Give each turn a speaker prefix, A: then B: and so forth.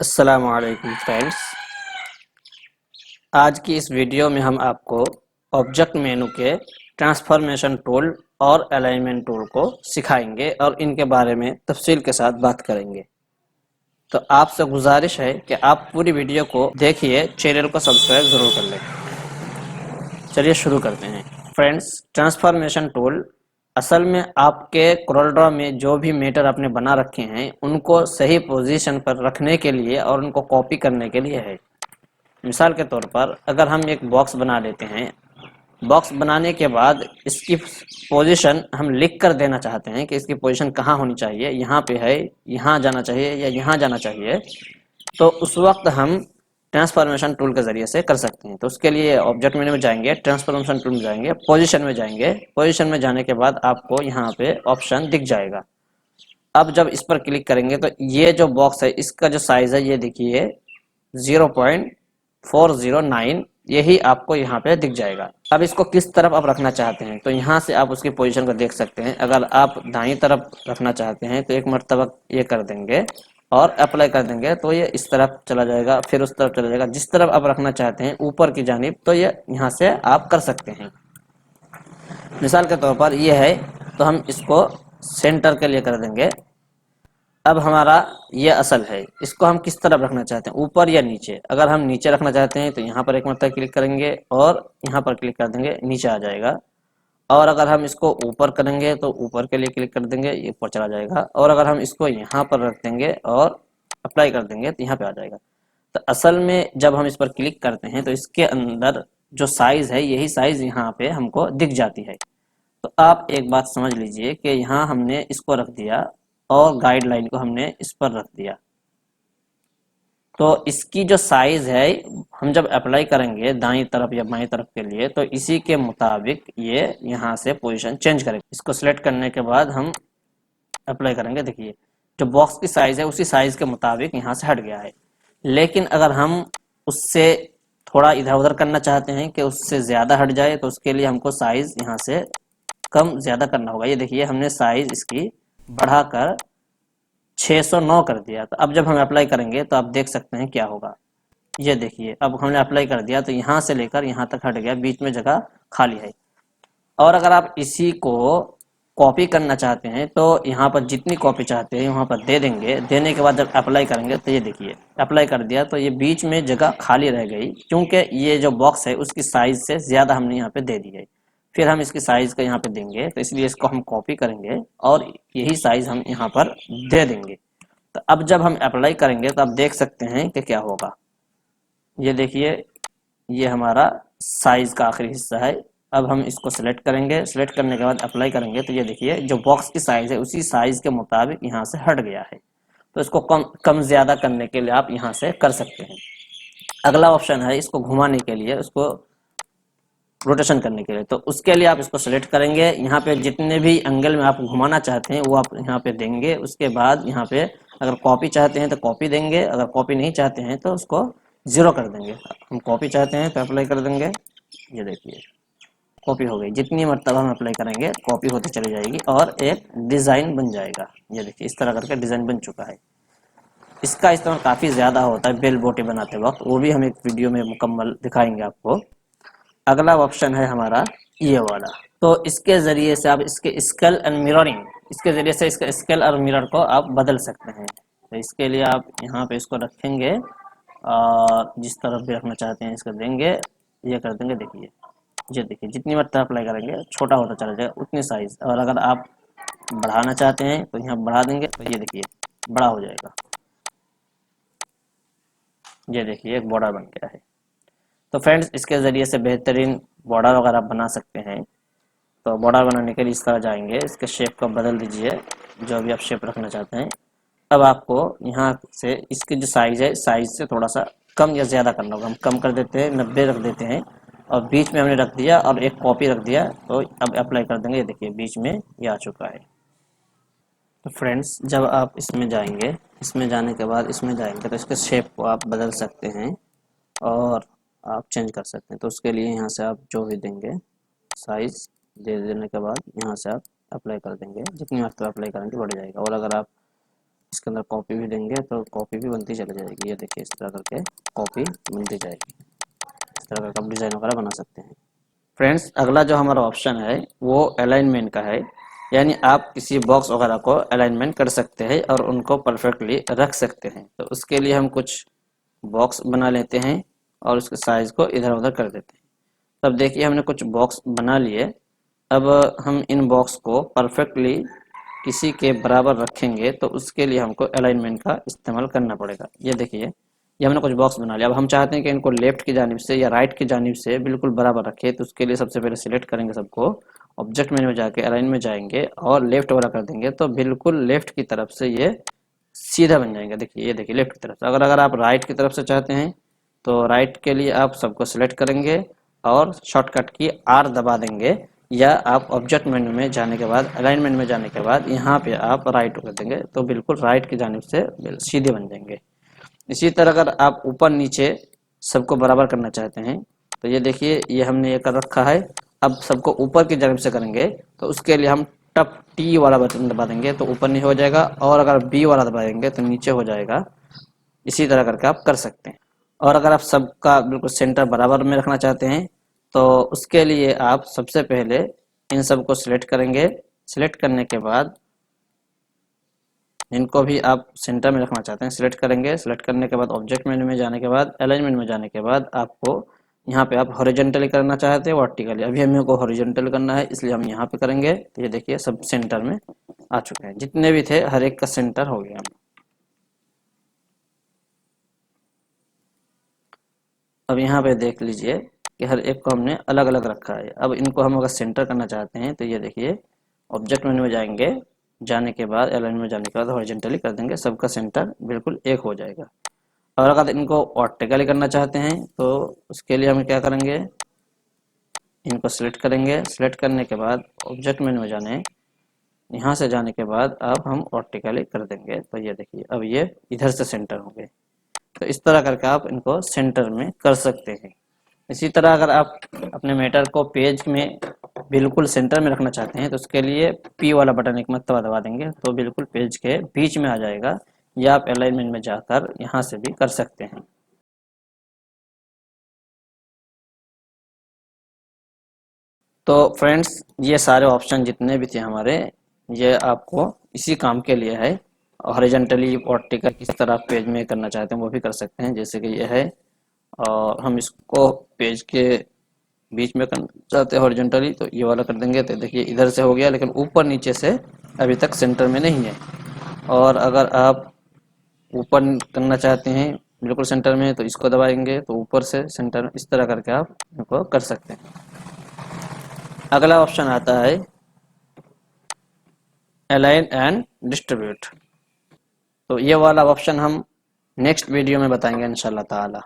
A: अस्सलामुअलैकुम फ्रेंड्स। आज की इस वीडियो में हम आपको ऑब्जेक्ट मेनू के ट्रांसफॉर्मेशन टूल और अलाइनमेंट टूल को सिखाएंगे और इनके बारे में तफसील के साथ बात करेंगे। तो आपसे गुजारिश है कि आप पूरी वीडियो को देखिए, चैनल को सब्सक्राइब ज़रूर कर लें। चलिए शुरू करते हैं। फ्रेंड्स, ट्रांसफॉर्मेशन टूल असल में आपके CorelDRAW में जो भी मैटर आपने बना रखे हैं उनको सही पोजीशन पर रखने के लिए और उनको कॉपी करने के लिए है। मिसाल के तौर पर अगर हम एक बॉक्स बना लेते हैं, बॉक्स बनाने के बाद इसकी पोजीशन हम लिख कर देना चाहते हैं कि इसकी पोजीशन कहाँ होनी चाहिए, यहाँ पे है, यहाँ जाना चाहिए या यहाँ जाना चाहिए, तो उस वक्त हम ट्रांसफॉर्मेशन टूल के ज़रिए से कर सकते हैं। तो उसके लिए ऑब्जेक्ट मेन्यू में जाएंगे, ट्रांसफॉर्मेशन टूल में जाएंगे, पोजीशन में जाएंगे। पोजीशन में जाने के बाद आपको यहाँ पे ऑप्शन दिख जाएगा। अब जब इस पर क्लिक करेंगे तो ये जो बॉक्स है इसका जो साइज़ है ये देखिए 0.409, यही आपको यहाँ पे दिख जाएगा। अब इसको किस तरफ आप रखना चाहते हैं तो यहाँ से आप उसकी पोजीशन को देख सकते हैं। अगर आप दाईं तरफ रखना चाहते हैं तो एक मरतबा ये कर देंगे और अप्लाई कर देंगे तो ये इस तरफ चला जाएगा, फिर उस तरफ चला जाएगा। जिस तरफ आप रखना चाहते हैं ऊपर की जानिब, तो ये यहाँ से आप कर सकते हैं। मिसाल के तौर पर ये है तो हम इसको सेंटर के लिए कर देंगे। अब हमारा ये असल है, इसको हम किस तरफ रखना चाहते हैं, ऊपर या नीचे। अगर हम नीचे रखना चाहते हैं तो यहाँ पर एक मरतबा क्लिक करेंगे और यहाँ पर क्लिक कर देंगे, नीचे आ जाएगा। और अगर हम इसको ऊपर करेंगे तो ऊपर के लिए क्लिक कर देंगे, ये ऊपर चला जाएगा। और अगर हम इसको यहाँ पर रख देंगे और अप्लाई कर देंगे तो यहाँ पे आ जाएगा। तो असल में जब हम इस पर क्लिक करते हैं तो इसके अंदर जो साइज़ है यही साइज़ यहाँ पे हमको दिख जाती है। तो आप एक बात समझ लीजिए कि यहाँ हमने इसको रख दिया और गाइडलाइन को हमने इस पर रख दिया, तो इसकी जो साइज है हम जब अप्लाई करेंगे दाईं तरफ या बाईं तरफ के लिए तो इसी के मुताबिक ये यहाँ से पोजीशन चेंज करेंगे। इसको सिलेक्ट करने के बाद हम अप्लाई करेंगे, देखिए जो बॉक्स की साइज है उसी साइज के मुताबिक यहाँ से हट गया है। लेकिन अगर हम उससे थोड़ा इधर उधर करना चाहते हैं कि उससे ज़्यादा हट जाए तो उसके लिए हमको साइज यहाँ से कम ज़्यादा करना होगा। ये देखिए हमने साइज इसकी बढ़ाकर 609 कर दिया। तो अब जब हम अप्लाई करेंगे तो आप देख सकते हैं क्या होगा। ये देखिए अब हमने अप्लाई कर दिया तो यहाँ से लेकर यहाँ तक हट गया, बीच में जगह खाली है। और अगर आप इसी को कॉपी करना चाहते हैं तो यहाँ पर जितनी कॉपी चाहते हैं वहाँ पर दे देंगे। देने के बाद जब अप्लाई करेंगे तो ये देखिए अप्लाई कर दिया तो ये बीच में जगह खाली रह गई, क्योंकि ये जो बॉक्स है उसकी साइज से ज़्यादा हमने यहाँ पे दे दी है। फिर हम इसकी साइज का यहाँ पे देंगे तो इसलिए इसको हम कॉपी करेंगे और यही साइज हम यहाँ पर दे देंगे। तो अब जब हम अप्लाई करेंगे तो आप देख सकते हैं कि क्या होगा। ये देखिए ये हमारा साइज का आखिरी हिस्सा है। अब हम इसको सिलेक्ट करेंगे, सिलेक्ट करने के बाद अप्लाई करेंगे तो ये देखिए जो बॉक्स की साइज है उसी साइज के मुताबिक यहाँ से हट गया है। तो इसको कम कम ज़्यादा करने के लिए आप यहाँ से कर सकते हैं। अगला ऑप्शन है इसको घुमाने के लिए, उसको रोटेशन करने के लिए। तो उसके लिए आप इसको सेलेक्ट करेंगे, यहाँ पे जितने भी एंगल में आप घुमाना चाहते हैं वो आप यहाँ पे देंगे। उसके बाद यहाँ पे अगर कॉपी चाहते हैं तो कॉपी देंगे, अगर कॉपी नहीं चाहते हैं तो उसको ज़ीरो कर देंगे। हम कॉपी चाहते हैं तो अप्लाई कर देंगे। ये देखिए कॉपी हो गई, जितनी मरतबा हम अप्लाई करेंगे कॉपी होती चली जाएगी और एक डिज़ाइन बन जाएगा। ये देखिए इस तरह करके डिज़ाइन बन चुका है। इसका इस्तेमाल काफ़ी ज़्यादा होता है बेल बोटी बनाते वक्त, वो भी हम एक वीडियो में मुकम्मल दिखाएंगे आपको। अगला ऑप्शन है हमारा ये वाला। तो इसके ज़रिए से आप इसके स्केल एंड मिररिंग, इसके ज़रिए से इसका स्केल और मिरर को आप बदल सकते हैं। तो इसके लिए आप यहाँ पे इसको रखेंगे और जिस तरफ भी रखना चाहते हैं इसको देंगे, ये कर देंगे। देखिए ये देखिए जितनी मरतबा अप्लाई करेंगे छोटा होता चला जाएगा उतनी साइज़। और अगर आप बढ़ाना चाहते हैं तो यहाँ बढ़ा देंगे तो ये देखिए बड़ा हो जाएगा। ये देखिए एक बॉर्डर बन गया है। तो फ्रेंड्स इसके ज़रिए से बेहतरीन बॉर्डर वगैरह बना सकते हैं। तो बॉर्डर बनाने के लिए इस तरह जाएंगे, इसके शेप को बदल दीजिए जो भी आप शेप रखना चाहते हैं। अब आपको यहाँ से इसकी जो साइज़ है साइज़ से थोड़ा सा कम या ज़्यादा करना होगा। हम कम कर देते हैं, 90 रख देते हैं और बीच में हमने रख दिया और एक कॉपी रख दिया। तो अब अप्लाई कर देंगे, ये देखिए बीच में ये आ चुका है। तो फ्रेंड्स जब आप इसमें जाएंगे, इसमें जाने के बाद इसमें जाएंगे तो इसके शेप को आप बदल सकते हैं और आप चेंज कर सकते हैं। तो उसके लिए यहाँ से आप जो भी देंगे साइज़ दे देने के बाद यहाँ से आप अप्लाई कर देंगे, जितनी मरतबा अप्लाई करेंगे बढ़ जाएगा। और अगर आप इसके अंदर कॉपी भी देंगे तो कॉपी भी बनती चली जाएगी। ये देखिए इस तरह करके कॉपी बनती जाएगी। इस तरह करके आप डिज़ाइन वगैरह बना सकते हैं। फ्रेंड्स, अगला जो हमारा ऑप्शन है वो अलाइनमेंट का है, यानी आप किसी बॉक्स वगैरह को अलाइनमेंट कर सकते हैं और उनको परफेक्टली रख सकते हैं। तो उसके लिए हम कुछ बॉक्स बना लेते हैं और उसके साइज को इधर उधर कर देते हैं। तब देखिए हमने कुछ बॉक्स बना लिए। अब हम इन बॉक्स को परफेक्टली किसी के बराबर रखेंगे तो उसके लिए हमको अलाइनमेंट का इस्तेमाल करना पड़ेगा। ये देखिए ये हमने कुछ बॉक्स बना लिया। अब हम चाहते हैं कि इनको लेफ्ट की जानिब से या राइट की जानिब से बिल्कुल बराबर रखें, तो उसके लिए सबसे पहले सिलेक्ट करेंगे सबको, ऑब्जेक्ट मेन्यू में जाके अलाइन में जाएंगे और लेफ्ट वाला कर देंगे तो बिल्कुल लेफ्ट की तरफ से ये सीधा बन जाएंगे। देखिए ये देखिए लेफ्ट की तरफ से। अगर आप राइट की तरफ से चाहते हैं तो राइट के लिए आप सबको सिलेक्ट करेंगे और शॉर्टकट की आर दबा देंगे, या आप ऑब्जेक्ट मेन्यू में जाने के बाद अलाइनमेंट में जाने के बाद यहाँ पे आप राइट कर देंगे तो बिल्कुल राइट की जानिब से सीधे बन जाएंगे। इसी तरह अगर आप ऊपर नीचे सबको बराबर करना चाहते हैं तो ये देखिए ये हमने ये कर रखा है। अब सबको ऊपर की जानिब से करेंगे तो उसके लिए हम टप टी वाला बटन दबा देंगे तो ऊपर नहीं हो जाएगा, और अगर बी वाला दबा देंगे तो नीचे हो जाएगा। इसी तरह करके आप कर सकते हैं। और अगर आप सबका बिल्कुल सेंटर बराबर में रखना चाहते हैं तो उसके लिए आप सबसे पहले इन सबको सिलेक्ट करेंगे। सिलेक्ट करने के बाद इनको भी आप सेंटर में रखना चाहते हैं, सिलेक्ट करेंगे। सिलेक्ट करने के बाद ऑब्जेक्ट मेन्यू में जाने के बाद अलाइनमेंट में जाने के बाद आपको यहाँ पे आप हॉरिजॉन्टली करना चाहते हैं वर्टिकली। अभी हमें को हॉरिजॉन्टल करना है इसलिए हम यहाँ पे करेंगे। तो ये देखिए सब सेंटर में आ चुके हैं, जितने भी थे हर एक का सेंटर हो गया। अब यहाँ पे देख लीजिए कि हर एक को हमने अलग अलग रखा है। अब इनको हम अगर सेंटर करना चाहते हैं तो ये देखिए ऑब्जेक्ट मेन्यू में जाएंगे, जाने के बाद अलाइन में जाने के बाद हॉरिजॉन्टली कर देंगे, सबका सेंटर बिल्कुल एक हो जाएगा। और अगर इनको वर्टिकली करना चाहते हैं तो उसके लिए हम क्या करेंगे, इनको सिलेक्ट करेंगे। सिलेक्ट करने के बाद ऑब्जेक्ट मेन्यू में जाने, यहाँ से जाने के बाद अब हम वर्टिकली कर देंगे तो ये देखिए अब ये इधर से सेंटर होंगे। तो इस तरह करके आप इनको सेंटर में कर सकते हैं। इसी तरह अगर आप अपने मैटर को पेज में बिल्कुल सेंटर में रखना चाहते हैं तो उसके लिए पी वाला बटन एक मरतबा दबा देंगे तो बिल्कुल पेज के बीच में आ जाएगा, या आप अलाइनमेंट में जाकर यहाँ से भी कर सकते हैं। तो फ्रेंड्स ये सारे ऑप्शन जितने भी थे हमारे, ये आपको इसी काम के लिए है। हॉरिजॉन्टली वर्टिकल किस तरह पेज में करना चाहते हैं वो भी कर सकते हैं, जैसे कि ये है। और हम इसको पेज के बीच में करना चाहते हैं हॉरिजॉन्टली तो ये वाला कर देंगे। तो देखिए इधर से हो गया, लेकिन ऊपर नीचे से अभी तक सेंटर में नहीं है। और अगर आप ऊपर करना चाहते हैं बिल्कुल सेंटर में तो इसको दबाएंगे तो ऊपर से सेंटर में, इस तरह करके आप इनको कर सकते हैं। अगला ऑप्शन आता है अलाइन एंड डिस्ट्रीब्यूट। तो ये वाला ऑप्शन हम नेक्स्ट वीडियो में बताएंगे इंशाल्लाह ताला।